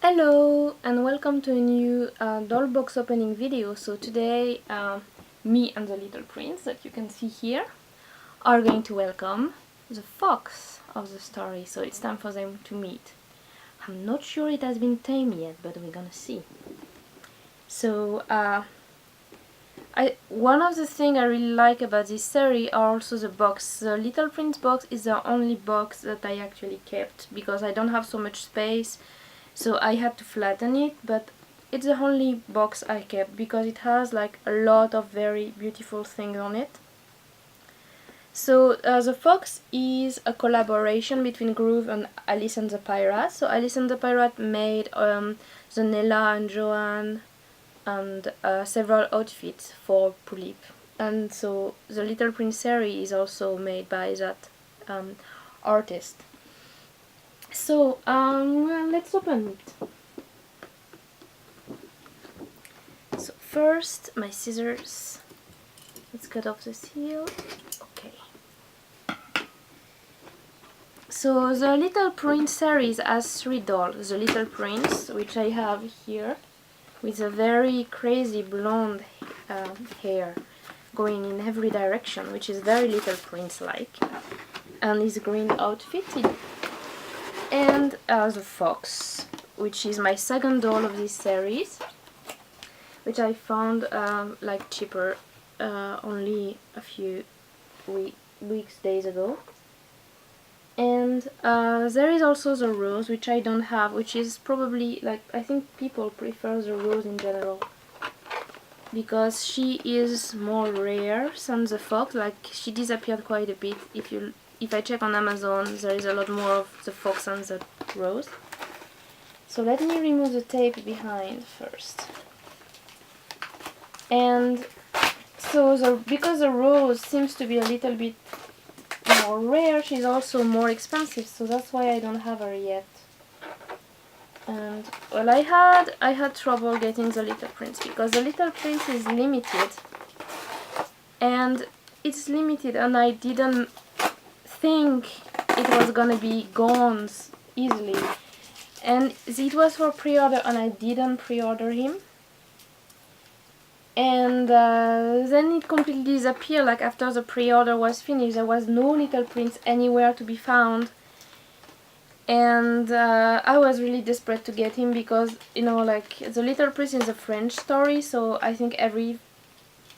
Hello and welcome to a new doll box opening video. So today me and the little prince that you can see here are going to welcome the fox of the story. So it's time for them to meet. I'm not sure it has been tamed yet, but we're gonna see. So one of the things I really like about this series are also the box. The Little Prince box is the only box that I actually kept because I don't have so much space. So I had to flatten it, but it's the only box I kept because it has like a lot of very beautiful things on it. So the fox is a collaboration between Groove and Alice and the Pirate. So Alice and the Pirate made the Nella and Joanne and several outfits for Polyp. And so the Little Prince series is also made by that artist. So let's open it. So first, my scissors. Let's cut off the seal. Okay. So the Little Prince series has 3 dolls. The Little Prince, which I have here, with a very crazy blonde hair going in every direction, which is very Little Prince-like, and his green outfit. And the fox, which is my second doll of this series, which I found like cheaper only a few days ago. And there is also the rose, which I don't have, which is probably like, I think people prefer the rose in general because she is more rare than the fox. Like, she disappeared quite a bit. If I check on Amazon, there is a lot more of the fox than the rose. So let me remove the tape behind first. And so because the rose seems to be a little bit more rare, she's also more expensive, so that's why I don't have her yet. And well, I had trouble getting the Little Prince because the Little Prince is limited, and it's limited, and I didn't think it was gonna be gone easily, and it was for pre-order and I didn't pre-order him. And then it completely disappeared. Like, after the pre-order was finished, there was no Little Prince anywhere to be found. And I was really desperate to get him because, you know, like, the Little Prince is a French story, so I think every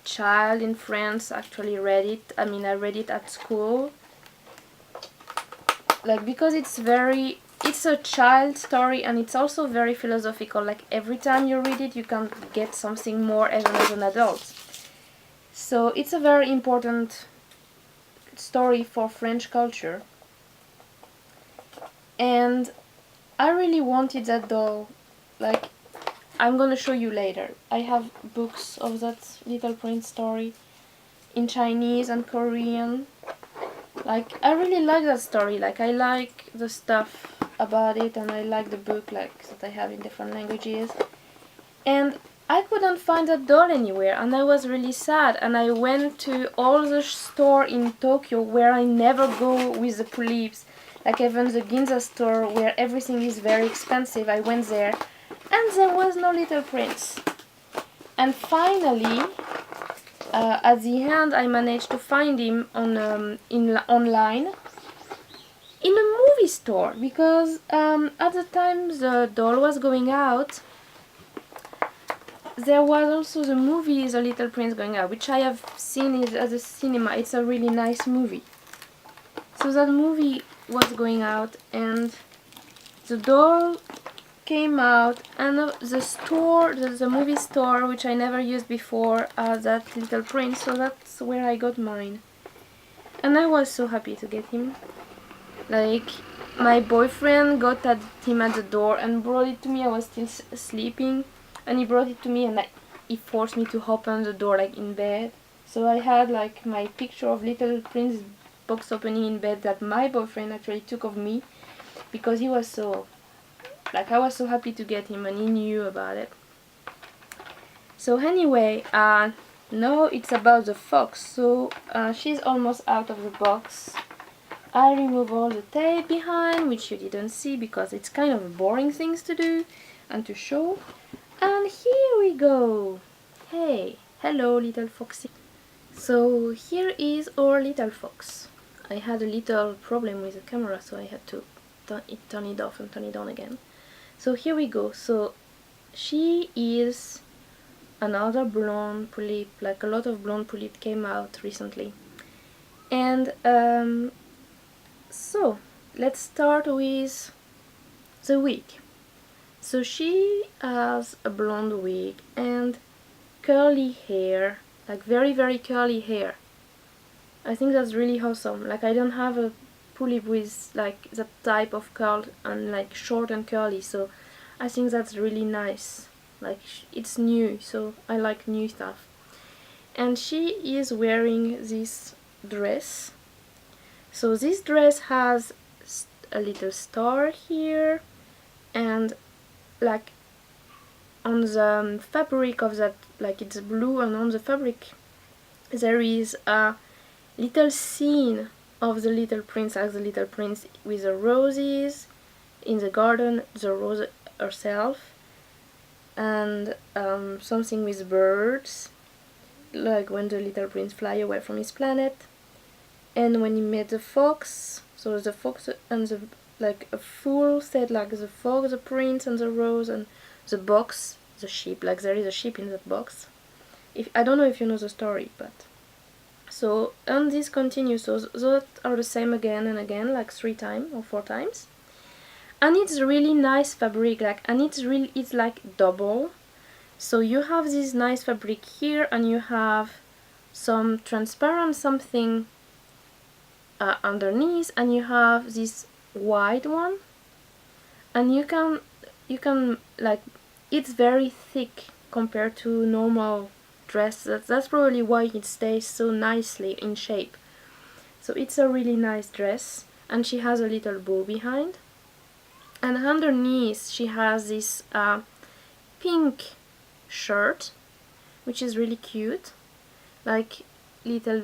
child in France actually read it. I mean, I read it at school. Like, because it's a child story, and it's also very philosophical. Like, every time you read it, you can get something more even as an adult. So it's a very important story for French culture. And I really wanted that doll. Like, I'm gonna show you later. I have books of that Little Prince story in Chinese and Korean. Like, I really like that story. Like, I like the stuff about it, and I like the book, like, that I have in different languages. And I couldn't find that doll anywhere, and I was really sad. And I went to all the store in Tokyo where I never go with the Polyps. Like, even the Ginza store where everything is very expensive. I went there, and there was no Little Prince. And finally, at the end, I managed to find him on online in a movie store, because at the time the doll was going out, there was also the movie The Little Prince going out, which I have seen it at the cinema. It's a really nice movie. So that movie was going out, and the doll came out, and the movie store, which I never used before, that Little Prince, so that's where I got mine. And I was so happy to get him. Like, my boyfriend got him at the door and brought it to me. I was still sleeping, and he brought it to me, and he forced me to open the door, like, in bed. So I had, like, my picture of Little Prince box opening in bed that my boyfriend actually took of me, because he was so, like, I was so happy to get him, and he knew about it. So anyway, now it's about the fox. So she's almost out of the box. I remove all the tape behind, which you didn't see because it's kind of boring things to do and to show. And here we go. Hey, hello little foxy. So here is our little fox. I had a little problem with the camera, so I had to turn it off and turn it on again. So here we go. So she is another blonde polyp, like a lot of blonde polyp came out recently. And so let's start with the wig. So she has a blonde wig and curly hair, like very very curly hair. I think that's really awesome. Like I don't have a polyp with like that type of curl and like short and curly, so I think that's really nice. Like it's new, so I like new stuff. And she is wearing this dress. So this dress has a little star here, and like on the fabric of that, like it's blue, and on the fabric there is a little scene of the little prince, as the little prince with the roses in the garden, the rose herself, and something with birds, like when the little prince fly away from his planet, and when he met the fox. So the fox and the, like a full set, like the fox, the prince, and the rose, and the box, the sheep. Like there is a sheep in that box. If I don't know if you know the story, but so, and this continues. So those are the same again and again, like 3 times or 4 times. And it's really nice fabric, like, and it's like double. So you have this nice fabric here, and you have some transparent something underneath, and you have this white one, and you can like, it's very thick compared to normal dress. That's probably why it stays so nicely in shape. So it's a really nice dress, and she has a little bow behind, and underneath she has this pink shirt, which is really cute, like little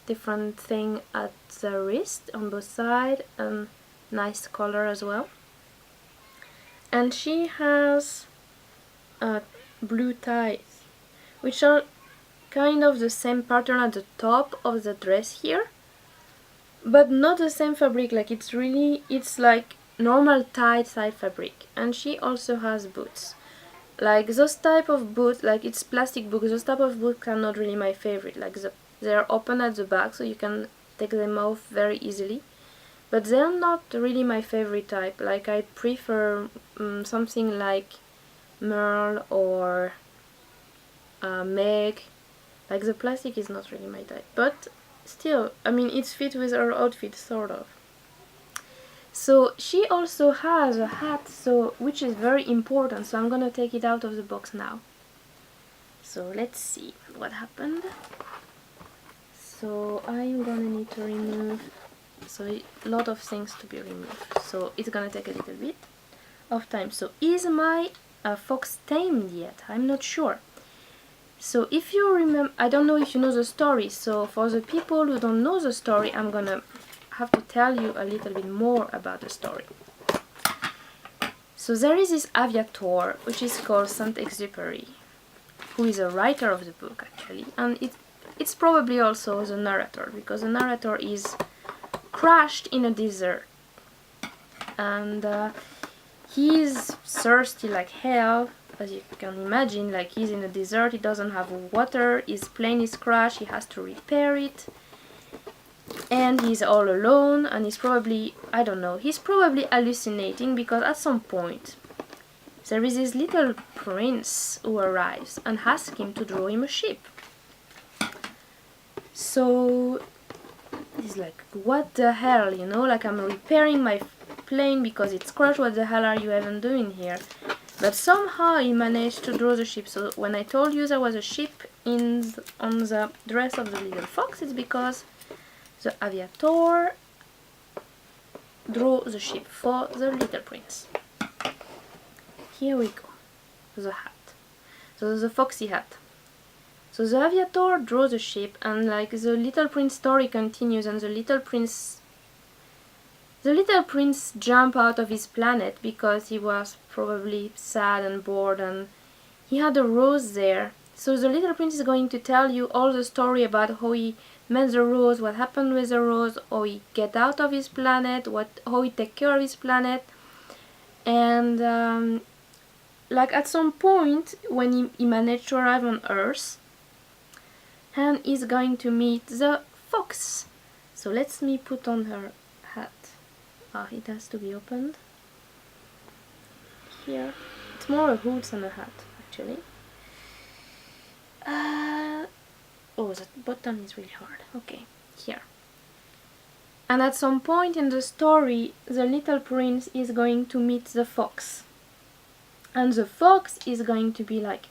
different thing at the wrist on both sides, and nice color as well. And she has blue ties, which are kind of the same pattern at the top of the dress here, but not the same fabric. Like it's like normal tied side fabric. And she also has boots, like those type of boots, like it's plastic boots. Those type of boots are not really my favorite. Like they're open at the back, so you can take them off very easily, but they're not really my favorite type. Like I prefer something like Merle or Meg. Like the plastic is not really my type, but still, I mean, it's fit with her outfit, sort of. So she also has a hat, so which is very important, so I'm gonna take it out of the box now. So let's see what happened. So I'm gonna need to remove, so a lot of things to be removed, so it's gonna take a little bit of time. So is my fox tamed yet? I'm not sure. So if you remember, I don't know if you know the story, so for the people who don't know the story, I'm gonna have to tell you a little bit more about the story. So there is this aviator, which is called Saint-Exupéry, who is a writer of the book actually, and it's probably also the narrator, because the narrator is crashed in a desert, and he's thirsty like hell, as you can imagine. Like he's in a desert, he doesn't have water, his plane is crashed, he has to repair it, and he's all alone, and he's probably, I don't know, he's probably hallucinating, because at some point there is this little prince who arrives and asks him to draw him a ship. So he's like, what the hell, you know, like I'm repairing my plane because it's crashed, what the hell are you even doing here? But somehow he managed to draw the ship. So when I told you there was a ship on the dress of the little fox, it's because the aviator drew the ship for the little prince. Here we go, the hat. So the foxy hat. So the aviator draws the ship, and like the little prince story continues, and the little prince The little prince jumped out of his planet because he was probably sad and bored, and he had a rose there. So the little prince is going to tell you all the story about how he met the rose, what happened with the rose, how he get out of his planet, how he take care of his planet. And like at some point when he managed to arrive on Earth, and he's going to meet the fox. So let me put on her hat. It has to be opened. Here. It's more a hood than a hat, actually. Oh, that button is really hard. Okay, here. And at some point in the story, the little prince is going to meet the fox. And the fox is going to be like,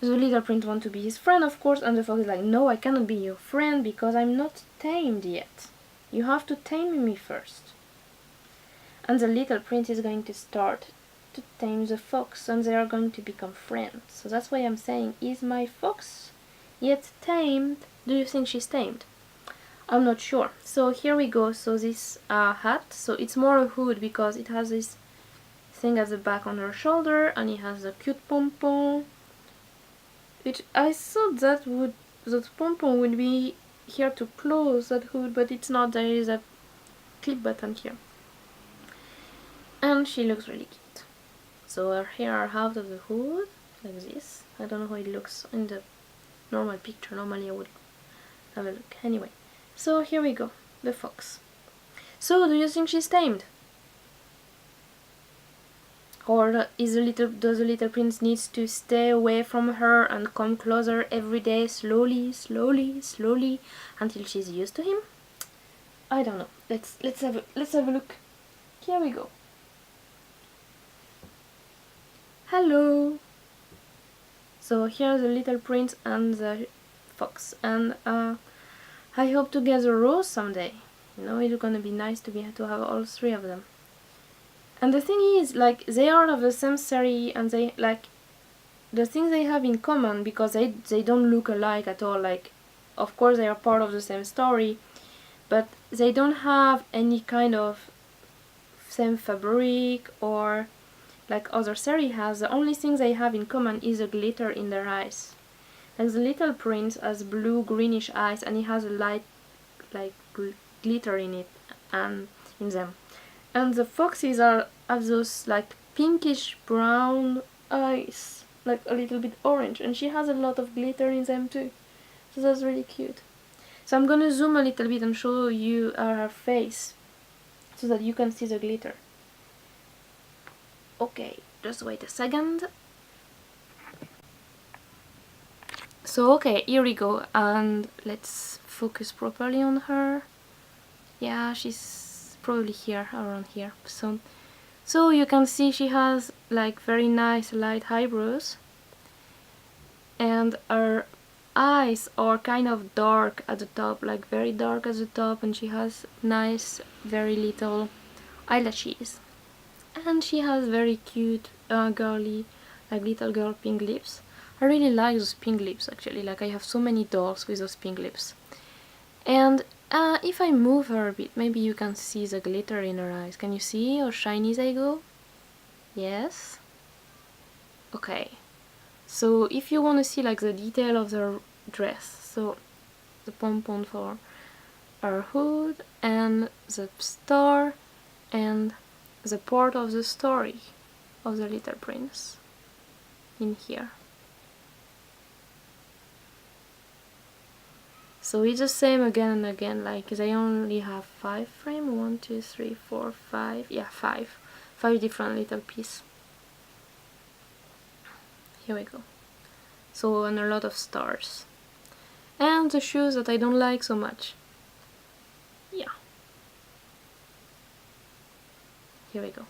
the little prince wants to be his friend, of course, and the fox is like, no, I cannot be your friend because I'm not tamed yet. You have to tame me first. And the little prince is going to start to tame the fox, and they are going to become friends. So that's why I'm saying, is my fox yet tamed? Do you think she's tamed? I'm not sure. So here we go. So this hat, so it's more a hood because it has this thing at the back on her shoulder, and it has a cute pom-pom, which I thought that pom-pom would be here to close that hood, but it's not. There is a clip button here. And she looks really cute. So her hair are out of the hood, like this. I don't know how it looks in the normal picture. Normally I would have a look. Anyway, so here we go, the fox. So do you think she's tamed? Or does the little prince needs to stay away from her and come closer every day, slowly, until she's used to him? I don't know. Let's have a look. Here we go. Hello. So here's the little prince and the fox, and I hope to get a rose someday. You know, it's gonna be nice to have all three of them. And the thing is, like, they are of the same series, and they, like, the things they have in common, because they don't look alike at all. Like, of course they are part of the same story, but they don't have any kind of same fabric or like other series has. The only thing they have in common is a glitter in their eyes. Like the little prince has blue greenish eyes, and he has a light like glitter in it and in them. And the foxes have those like pinkish brown eyes, like a little bit orange, and she has a lot of glitter in them too. So that's really cute. So I'm gonna zoom a little bit and show you her face so that you can see the glitter. Okay, just wait a second. So okay, here we go, and let's focus properly on her. Yeah, she's probably here, around here. So you can see she has like very nice light eyebrows, and her eyes are kind of dark at the top, like very dark at the top, and she has nice, very little eyelashes. And she has very cute, girly, like little girl pink lips. I really like those pink lips actually, like I have so many dolls with those pink lips. And if I move her a bit, maybe you can see the glitter in her eyes. Can you see how shiny they go? Yes? Okay. So if you want to see like the detail of the dress, so the pom-pom for her hood, and the star, and the part of the story of the little prince in here. So it's the same again and again, like they only have 5 frames, 1, 2, 3, 4, 5, yeah, 5 different little pieces. Here we go. So, and a lot of stars. And the shoes that I don't like so much. Yeah. Here we go.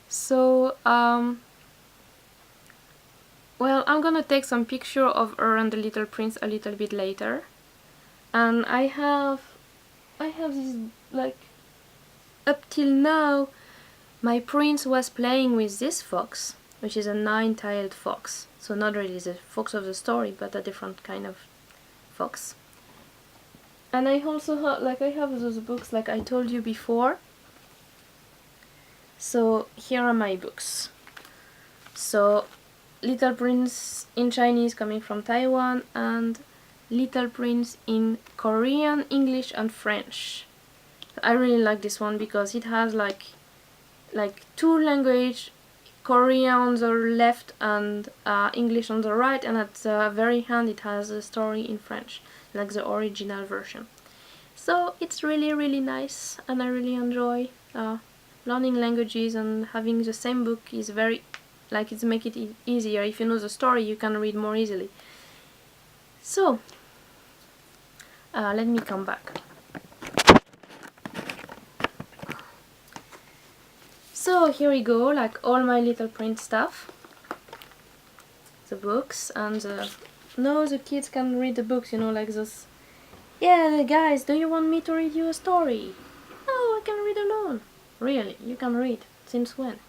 So, well, I'm gonna take some picture of her and the little prince a little bit later. And I have this, like, up till now, my prince was playing with this fox, which is a 9-tailed fox. So not really the fox of the story, but a different kind of fox. And I also have, like, I have those books like I told you before. So here are my books. So Little Prince in Chinese coming from Taiwan, and Little Prince in Korean, English and French. I really like this one because it has like two language, Korean on the left and English on the right, and at the very end it has a story in French, like the original version. So it's really really nice, and I really enjoy learning languages, and having the same book is very, like, it's make it easier. If you know the story, you can read more easily. So let me come back. So here we go, like all my Little Prince stuff. The books and no, the kids can read the books, you know, like those. Yeah, guys, do you want me to read you a story? No, I can read alone. Really, you can read. Since when?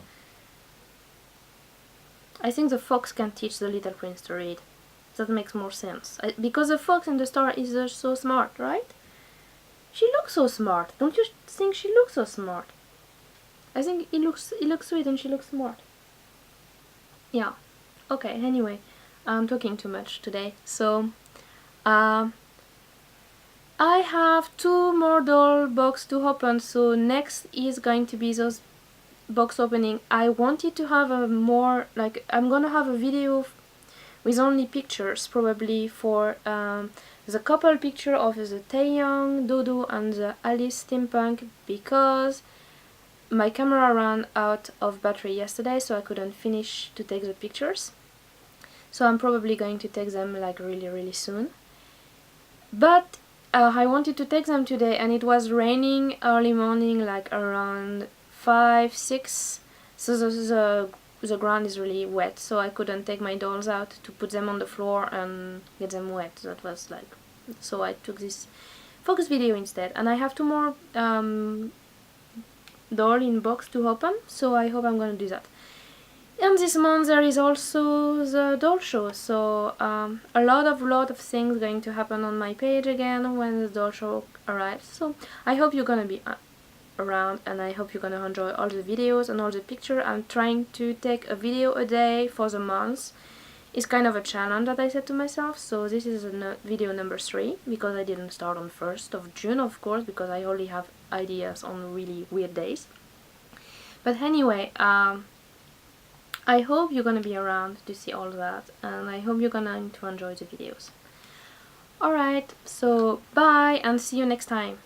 I think the fox can teach the Little Prince to read. That makes more sense. Because the fox in the story is so smart, right? She looks so smart. Don't you think she looks so smart? I think he looks sweet and she looks smart. Yeah. Okay, anyway, I'm talking too much today. So, I have 2 more doll box to open. So next is going to be those box opening. I wanted to have a more, like, I'm gonna have a video with only pictures, probably for the couple picture of the Taeyong, Dodo and the Alice Steampunk, because my camera ran out of battery yesterday, so I couldn't finish to take the pictures. So I'm probably going to take them like really really soon. But I wanted to take them today, and it was raining early morning, like around 5, 6, so the ground is really wet, so I couldn't take my dolls out to put them on the floor and get them wet. That was like, so I took this focus video instead. And I have 2 more doll in box to open, so I hope I'm gonna do that. And this month there is also the doll show, so a lot of things going to happen on my page again when the doll show arrives. So I hope you're gonna be around, and I hope you're gonna enjoy all the videos and all the pictures. I'm trying to take a video a day for the month. It's kind of a challenge that I set to myself. So this is video number 3, because I didn't start on 1st of June, of course, because I only have ideas on really weird days. But anyway, I hope you're gonna be around to see all that, and I hope you're gonna enjoy the videos. Alright, so bye and see you next time.